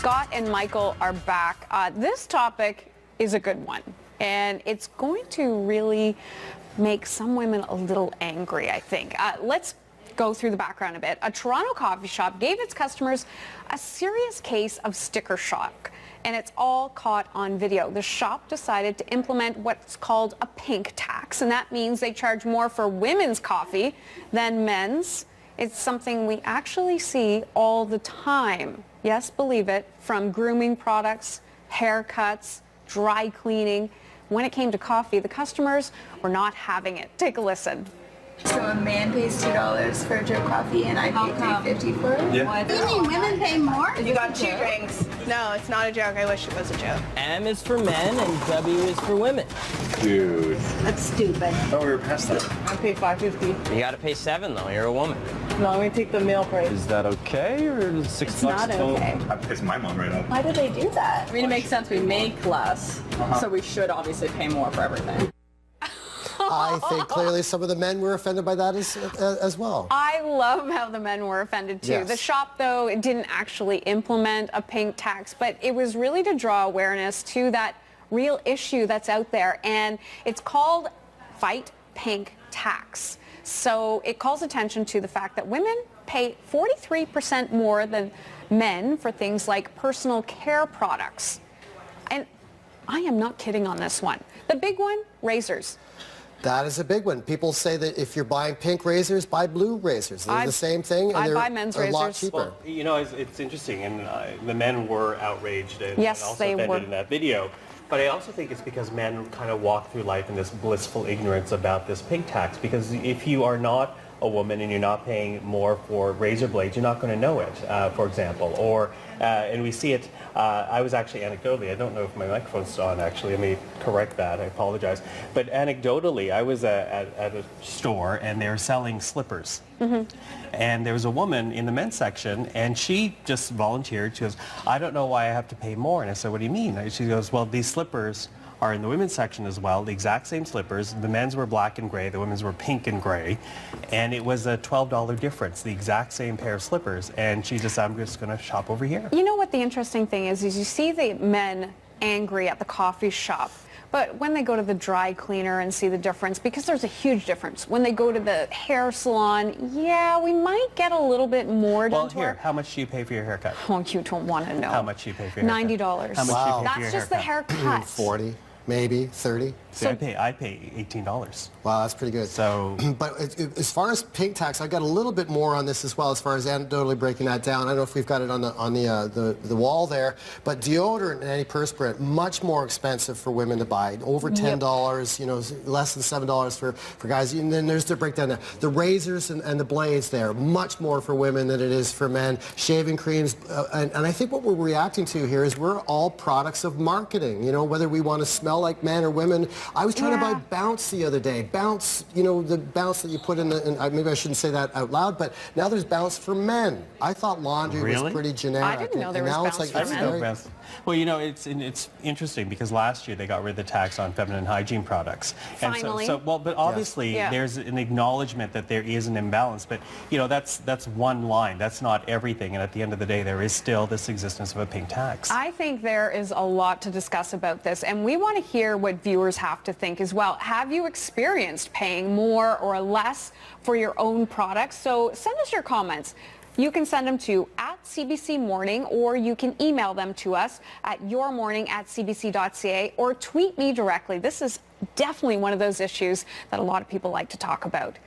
Scott and Michael are back. This topic is a good one, and it's going to really make some women a little angry, I think. Let's go through the background a bit. A Toronto coffee shop gave its customers a serious case of sticker shock, and it's all caught on video. The shop decided to implement what's called a pink tax, and that means they charge more for women's coffee than men's. It's something we actually see all the time. Yes, believe it, from grooming products, haircuts, dry cleaning. When it came to coffee, the customers were not having it. Take a listen. So a man pays $2 for a drip coffee and I pay $3.50 for it? Yeah. What? You mean women pay more? You got 2 drinks. No, it's not a joke. I wish it was a joke. M is for men and W is for women. Dude. That's stupid. Oh, we were past that. I pay $5.50. You gotta pay 7 though, you're a woman. No, I'm gonna take the meal price. Is that okay, or is it $6 It's not total? okay. I pissed my mom right up. Why do they do that? I mean, it makes sense. We make less, so we should obviously pay more for everything. I think clearly some of the men were offended by that as well. I love how the men were offended too. Yes. The shop, though, it didn't actually implement a pink tax, but it was really to draw awareness to that real issue that's out there, and it's called Fight Pink Tax. So it calls attention to the fact that women pay 43% more than men for things like personal care products. And I am not kidding on this one. The big one, razors. That is a big one. People say that if you're buying pink razors, buy blue razors. They're the same thing, and I they're buy men's a lot razors. cheaper. Well, you know, it's interesting, and the men were outraged and, Yes, and also they offended were. in that video. But I also think it's because men kind of walk through life in this blissful ignorance about this pink tax. Because if you are not a woman and you're not paying more for razor blades, you're not going to know it, for example. Or, and we see it, I was actually anecdotally, I don't know if my microphone's on actually, I may correct that, I apologize. But anecdotally, I was at a store and they were selling slippers. And there was a woman in the men's section and she just volunteered. She goes, I don't know why I have to pay more. And I said, what do you mean? And she goes, well, these slippers are in the women's section as well, the exact same slippers. The men's were black and gray, the women's were pink and gray. And it was a $12 difference, the exact same pair of slippers. And she just said, I'm just going to shop over here. You know what the interesting thing is you see the men angry at the coffee shop. But when they go to the dry cleaner and see the difference, because there's a huge difference. When they go to the hair salon, yeah, we might get a little bit more done Well, to here, our... how much do you pay for your haircut? Oh, you don't want to know. How much do you pay for your haircut? $90. How much do you pay for That's your just the haircut? haircut. 40, maybe 30. See, I pay $18. Wow, that's pretty good. So, But as far as pink tax, I got a little bit more on this as well, as far as anecdotally breaking that down. I don't know if we've got it on the wall there, but deodorant and antiperspirant much more expensive for women to buy, over $10. You know, less than $7 for guys. And then there's the breakdown there. The razors and the blades there, much more for women than it is for men. Shaving creams, and I think what we're reacting to here is we're all products of marketing. You know, whether we want to smell like men or women. I was trying to buy Bounce the other day. Bounce, you know, the Bounce that you put in maybe I shouldn't say that out loud, but now there's Bounce for men. I thought laundry was pretty generic. I didn't know there was now Bounce it's for like, men. Well, you know, it's interesting because last year they got rid of the tax on feminine hygiene products. Finally. And but obviously Yeah. there's an acknowledgement that there is an imbalance. But, you know, that's one line. That's not everything. And at the end of the day, there is still this existence of a pink tax. I think there is a lot to discuss about this, and we want to hear what viewers have to think as well. Have you experienced paying more or less for your own products? So send us your comments. You can send them to @CBC Morning, or you can email them to us at yourmorning@cbc.ca, or tweet me directly. This is definitely one of those issues that a lot of people like to talk about.